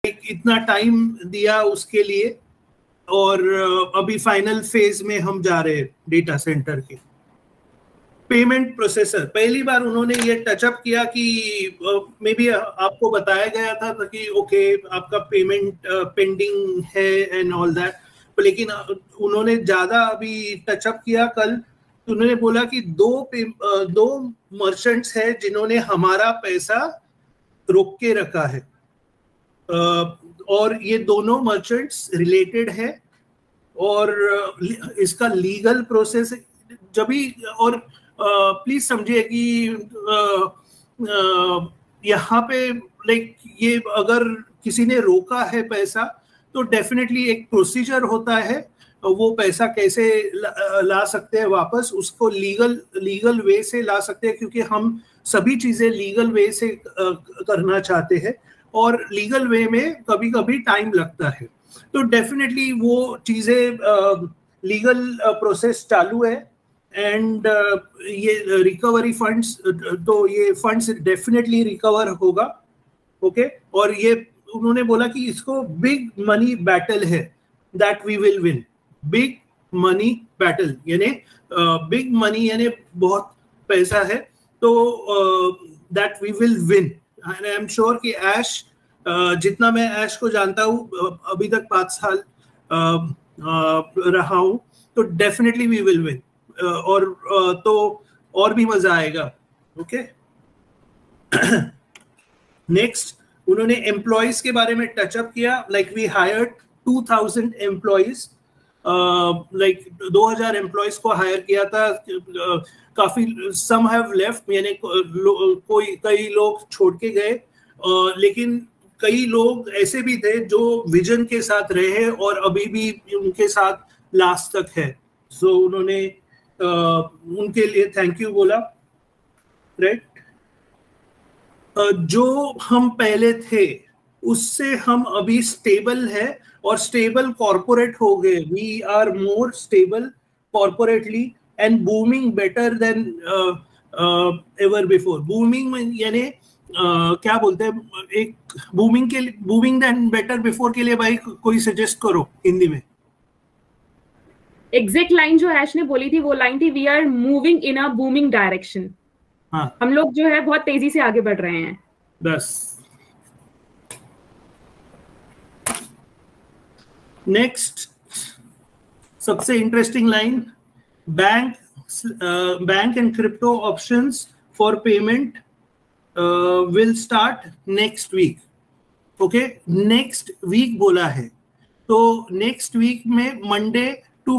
इतना टाइम दिया उसके लिए, और अभी फाइनल फेज में हम जा रहे हैं डेटा सेंटर के। पेमेंट प्रोसेसर पहली बार उन्होंने ये टचअप किया कि मे बी आपको बताया गया था कि ओके आपका पेमेंट पेंडिंग है एंड ऑल दैट, लेकिन उन्होंने ज्यादा अभी टचअप किया कल। तो उन्होंने बोला कि दो मर्चेंट्स है जिन्होंने हमारा पैसा रोक के रखा है, और ये दोनों मर्चेंट्स रिलेटेड है, और इसका लीगल प्रोसेस जब भी, और प्लीज समझिए कि यहाँ पे लाइक ये अगर किसी ने रोका है पैसा तो डेफिनेटली एक प्रोसीजर होता है, वो पैसा कैसे ला सकते हैं वापस, उसको लीगल वे से ला सकते हैं, क्योंकि हम सभी चीजें लीगल वे से करना चाहते हैं, और लीगल वे में कभी कभी टाइम लगता है। तो डेफिनेटली वो चीजें लीगल प्रोसेस चालू है, एंड ये रिकवरी फंड्स, तो ये फंड्स डेफिनेटली रिकवर होगा। ओके, और ये उन्होंने बोला कि इसको बिग मनी बैटल है that we will win. Big money battle यानी बिग मनी यानी बहुत पैसा है, तो that we will win. And I am sure कि ऐश, जितना मैं ऐश को जानता हूँ, अभी तक 5 साल रहा हूँ, तो डेफिनेटली वी विल विन, और तो और भी मजा आएगा। ओके, नेक्स्ट उन्होंने एम्प्लॉयज के बारे में टचअप किया। Like we hired 2000 employees, like 2000 employees को हायर किया था। काफी सम हैव लेफ्ट, यानी कई लोग छोड़ के गए, लेकिन कई लोग ऐसे भी थे जो विजन के साथ रहे और अभी भी उनके साथ लास्ट तक है। सो उन्होंने उनके लिए थैंक यू बोला, राइट। जो हम पहले थे उससे हम अभी स्टेबल है, और स्टेबल कॉर्पोरेट हो गए। We are more stable corporately and booming better than ever before. Booming यानी क्या बोलते हैं, एक बूमिंग के लिए, बूमिंग देन बेटर बिफोर के लिए भाई कोई सजेस्ट करो हिंदी में। एग्जैक्ट लाइन जो ऐश ने बोली थी वो लाइन थी, we are moving in a booming direction. हाँ, हम लोग जो है बहुत तेजी से आगे बढ़ रहे हैं। बस नेक्स्ट सबसे interesting line, bank and crypto options for payment will start next week. Okay, next week बोला है, तो नेक्स्ट वीक में मंडे टू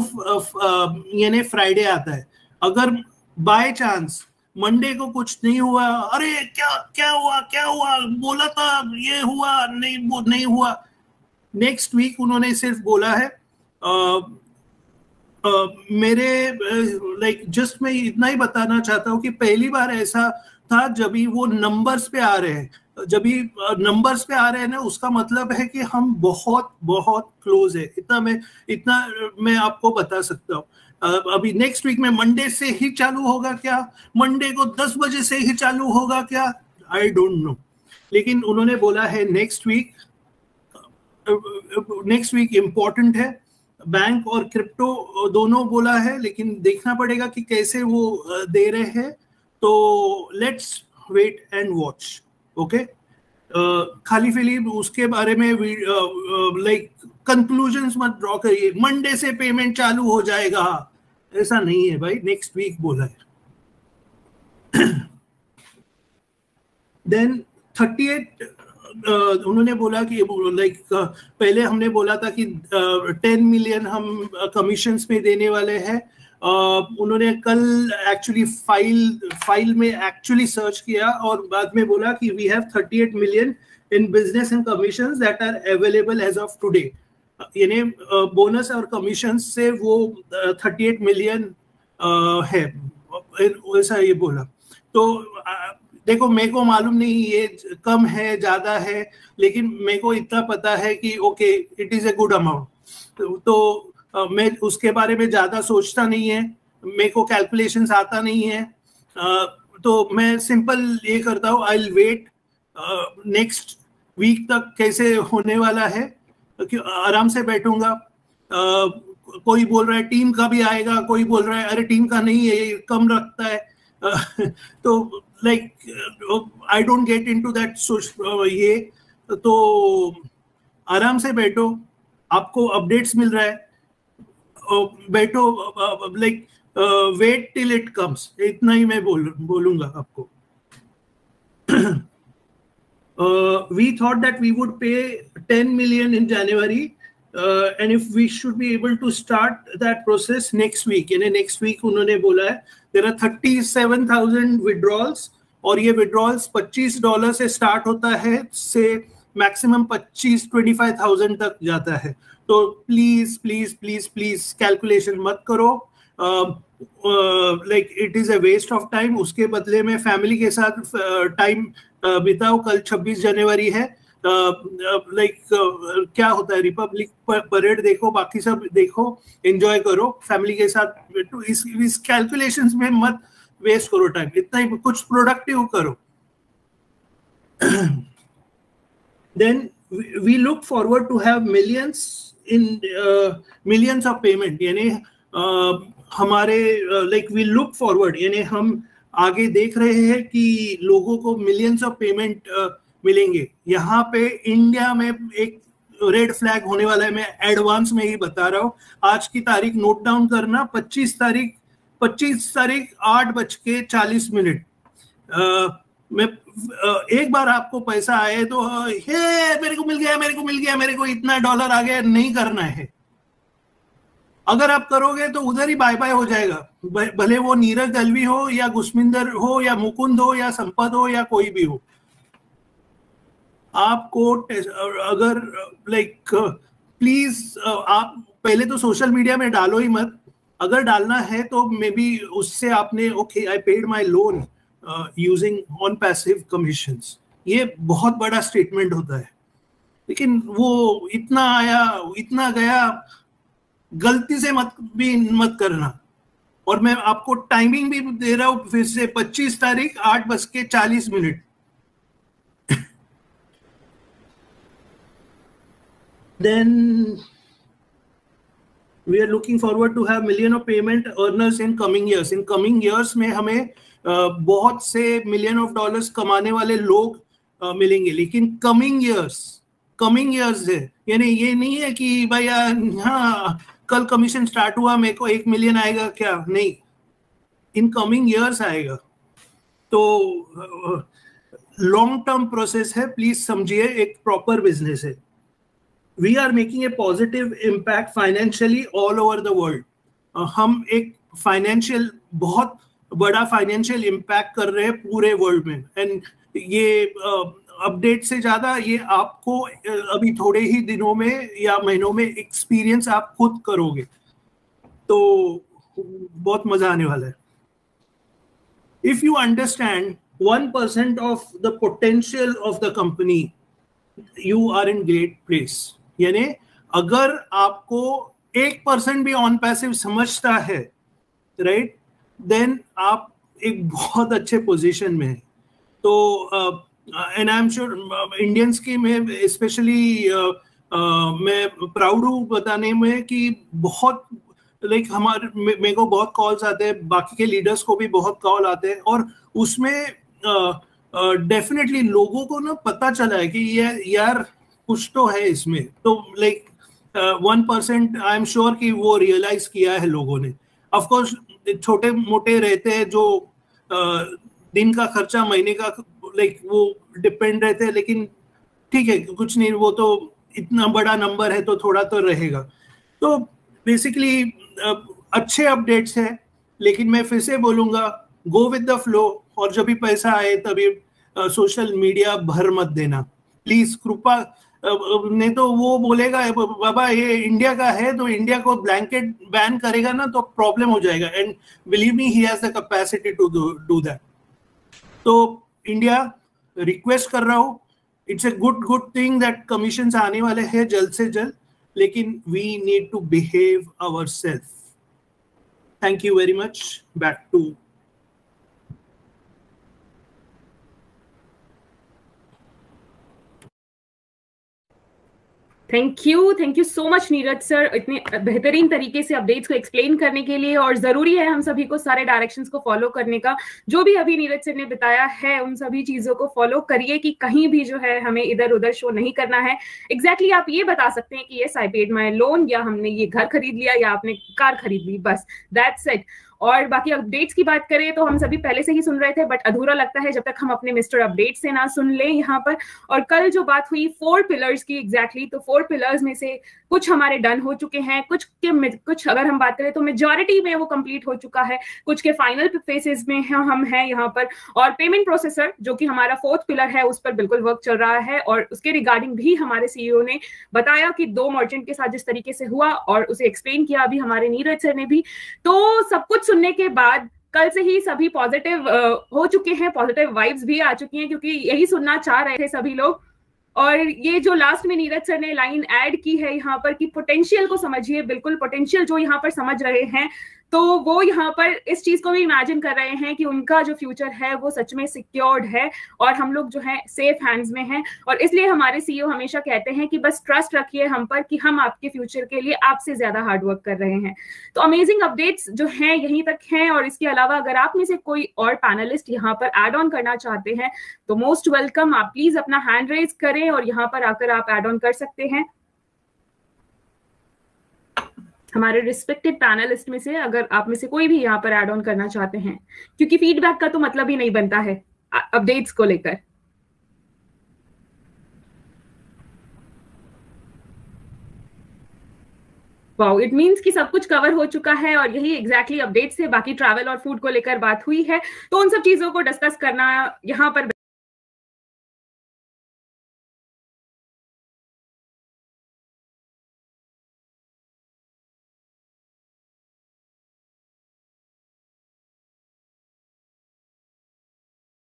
यानी फ्राइडे आता है। अगर बाय चांस मंडे को कुछ नहीं हुआ, अरे क्या हुआ बोला था ये हुआ, नहीं हुआ, नेक्स्ट वीक उन्होंने सिर्फ बोला है मेरे लाइक जस्ट मैं इतना ही बताना चाहता हूँ कि पहली बार ऐसा था जब भी वो नंबर्स पे आ रहे हैं। जब भी नंबर्स पे आ रहे हैं ना, उसका मतलब है कि हम बहुत बहुत क्लोज है। इतना मैं आपको बता सकता हूँ। अभी नेक्स्ट वीक में मंडे से ही चालू होगा क्या, मंडे को 10 बजे से ही चालू होगा क्या, आई डोंट नो, लेकिन उन्होंने बोला है नेक्स्ट वीक इम्पोर्टेंट है। बैंक और क्रिप्टो दोनों बोला है, लेकिन देखना पड़ेगा कि कैसे वो दे रहे हैं। तो let's wait and watch. Okay, खाली फिलिप उसके बारे में लाइक कंक्लूजन्स मत ड्रॉ करिए, मंडे से पेमेंट चालू हो जाएगा, ऐसा नहीं है भाई, नेक्स्ट वीक बोला है। देन 38 उन्होंने बोला कि लाइक पहले हमने बोला था कि 10 मिलियन हम कमीशंस में देने वाले हैं। उन्होंने कल एक्चुअली फाइल में एक्चुअली सर्च किया और बाद में बोला कि we have 38 million in business and commissions that are available as of today. यानी बोनस और कमीशन से वो 38 मिलियन है, ऐसा ये बोला। तो देखो, मेरे को मालूम नहीं ये कम है ज्यादा है, लेकिन मेरे को इतना पता है कि okay it is a good amount. तो मैं उसके बारे में ज्यादा सोचता नहीं है, मेरे को कैलकुलेशंस आता नहीं है, तो मैं सिंपल ये करता हूँ, I will wait next week तक कैसे होने वाला है, आराम से बैठूंगा। कोई बोल रहा है टीम का भी आएगा, कोई बोल रहा है अरे टीम का नहीं है, ये कम रखता है। तो like I don't get into that. ये तो आराम से बैठो, आपको अपडेट्स मिल रहा है, बैठो, like wait till it comes, इतना ही मैं बोलूंगा आपको। We thought that we would pay 10 million in January, and if we should be able to start that process next week, यानी next week उन्होंने बोला है there are 37,000 withdrawals, और ये withdrawals $25 से start होता है, से maximum 25,000 तक जाता है। तो please please please please calculation मत करो, like it is a waste of time. उसके बदले में फैमिली के साथ टाइम बिताओ। कल 26 जनवरी है, लाइक क्या होता है, रिपब्लिक परेड देखो, बाकी सब देखो, एंजॉय करो फैमिली के साथ। इस कैलकुलेशंस में मत वेस्ट करो टाइम, इतना ही कुछ प्रोडक्टिव करो। Then we look forward to have millions of payment, यानी हमारे like we look forward, यानी हम आगे देख रहे हैं कि लोगों को millions of payment मिलेंगे। यहाँ पे इंडिया में एक रेड फ्लैग होने वाला है, मैं एडवांस में ही बता रहा हूँ। आज की तारीख नोट डाउन करना, 25 तारीख 8:40। मैं एक बार आपको पैसा आए तो हे मेरे को मिल गया, मेरे को मिल गया, मेरे को इतना डॉलर आ गया, नहीं करना है। अगर आप करोगे तो उधर ही बाय बाय हो जाएगा, भले वो नीरज दलवी हो या गुस्मिंदर हो या मुकुंद हो या संपत हो या कोई भी हो। आपको अगर लाइक प्लीज आप पहले तो सोशल मीडिया में डालो ही मत, अगर डालना है तो मे बी उससे आपने okay I paid my loan using on passive commissions, ये बहुत बड़ा स्टेटमेंट होता है। लेकिन वो इतना आया इतना गया, गलती से मत करना। और मैं आपको टाइमिंग भी दे रहा हूं फिर से, 25 तारीख 8:40। Then we are looking forward to have million of payment earners in coming years. In coming years में हमें बहुत से million of dollars कमाने वाले लोग मिलेंगे। लेकिन coming years है, यानी ये नहीं है कि भाई हाँ कल कमीशन स्टार्ट हुआ मेरे को 1 मिलियन आएगा क्या, नहीं, इन कमिंग ईयर्स आएगा। तो लॉन्ग टर्म प्रोसेस है, प्लीज समझिए, एक प्रॉपर बिजनेस है। We are making a positive impact financially all over the world. हम एक फाइनेंशियल बहुत बड़ा फाइनेंशियल इम्पैक्ट कर रहे हैं पूरे वर्ल्ड में। एंड ये अपडेट से ज्यादा ये आपको अभी थोड़े ही दिनों में या महीनों में एक्सपीरियंस आप खुद करोगे, तो बहुत मजा आने वाला है। If you understand 1% of the potential of the company, you are in great place. यानी अगर आपको 1% भी ऑन पैसिव समझता है, राइट, देन आप एक बहुत अच्छे पोजीशन में है। तो and I am sure Indians की मैं स्पेशली मैं प्राउड हूँ बताने में कि बहुत लाइक हमारे मेरे को बहुत कॉल्स आते हैं, बाकी के लीडर्स को भी बहुत कॉल आते हैं, और उसमें डेफिनेटली लोगों को ना पता चला है कि ये यार कुछ तो है इसमें। तो लाइक 1% आई एम श्योर कि वो रियलाइज किया है लोगों ने। ऑफ कोर्स छोटे मोटे रहते हैं जो दिन का खर्चा महीने का लाइक वो डिपेंड रहते हैं, लेकिन ठीक है कुछ नहीं, वो तो इतना बड़ा नंबर है तो थोड़ा तो रहेगा। तो बेसिकली अच्छे अपडेट्स है, लेकिन मैं फिर से बोलूंगा गो विद द फ्लो, और जब भी पैसा आए तभी सोशल मीडिया भर मत देना प्लीज, कृपा। नहीं तो वो बोलेगा बाबा ये इंडिया का है तो इंडिया को ब्लैंकेट बैन करेगा ना तो प्रॉब्लम हो जाएगा, and believe me he has the capacity to do that. तो इंडिया रिक्वेस्ट कर रहा हूँ, it's a good thing that commissions आने वाले हैं जल्द से जल्द, लेकिन we need to behave ourself. Thank you very much. Back to thank you so much Neeraj sir, इतने बेहतरीन तरीके से अपडेट्स को एक्सप्लेन करने के लिए। और जरूरी है हम सभी को सारे डायरेक्शंस को फॉलो करने का, जो भी अभी नीरज सर ने बताया है उन सभी चीजों को फॉलो करिए कि कहीं भी जो है हमें इधर उधर शो नहीं करना है। एग्जैक्टली आप ये बता सकते हैं कि yes I paid my loan, या हमने ये घर खरीद लिया, या आपने कार खरीद ली, बस दैट्स इट। और बाकी अपडेट्स की बात करें तो हम सभी पहले से ही सुन रहे थे, बट अधूरा लगता है जब तक हम अपने मिस्टर अपडेट से ना सुन ले यहाँ पर। और कल जो बात हुई 4 पिलर्स की एग्जैक्टली, तो 4 पिलर्स में से कुछ हमारे डन हो चुके हैं, कुछ अगर हम बात करें तो मेजॉरिटी में वो कंप्लीट हो चुका है, कुछ के फाइनल फेसेस में हम हैं यहाँ पर। और पेमेंट प्रोसेसर जो कि हमारा 4th पिलर है, उस पर बिल्कुल वर्क चल रहा है। और उसके रिगार्डिंग भी हमारे सीईओ ने बताया कि 2 मर्चेंट के साथ जिस तरीके से हुआ, और उसे एक्सप्लेन किया अभी हमारे नीरज सर ने भी। तो सब कुछ सुनने के बाद कल से ही सभी पॉजिटिव हो चुके हैं, पॉजिटिव वाइब्स भी आ चुकी हैं, क्योंकि यही सुनना चाह रहे थे सभी लोग। और ये जो लास्ट में नीरज सर ने लाइन ऐड की है यहाँ पर कि पोटेंशियल को समझिए, बिल्कुल पोटेंशियल जो यहाँ पर समझ रहे हैं, तो वो यहाँ पर इस चीज को भी इमेजिन कर रहे हैं कि उनका जो फ्यूचर है वो सच में सिक्योर्ड है और हम लोग जो है सेफ हैंड्स में हैं। और इसलिए हमारे सीईओ हमेशा कहते हैं कि बस ट्रस्ट रखिए हम पर कि हम आपके फ्यूचर के लिए आपसे ज्यादा हार्डवर्क कर रहे हैं। तो अमेजिंग अपडेट्स जो हैं यहीं तक हैं। और इसके अलावा अगर आप में से कोई और पैनलिस्ट यहाँ पर एड ऑन करना चाहते हैं तो मोस्ट वेलकम, आप प्लीज अपना हैंड रेज करें और यहाँ पर आकर आप एड ऑन कर सकते हैं। हमारे रिस्पेक्टेड पैनलिस्ट में से अगर आप में से कोई भी यहाँ पर ऐड ऑन करना चाहते हैं, क्योंकि फीडबैक का तो मतलब ही नहीं बनता है अपडेट्स को लेकर। वाओ, इट मींस कि सब कुछ कवर हो चुका है और यही एग्जैक्टली अपडेट्स से बाकी ट्रैवल और फूड को लेकर बात हुई है। तो उन सब चीजों को डिस्कस करना यहाँ पर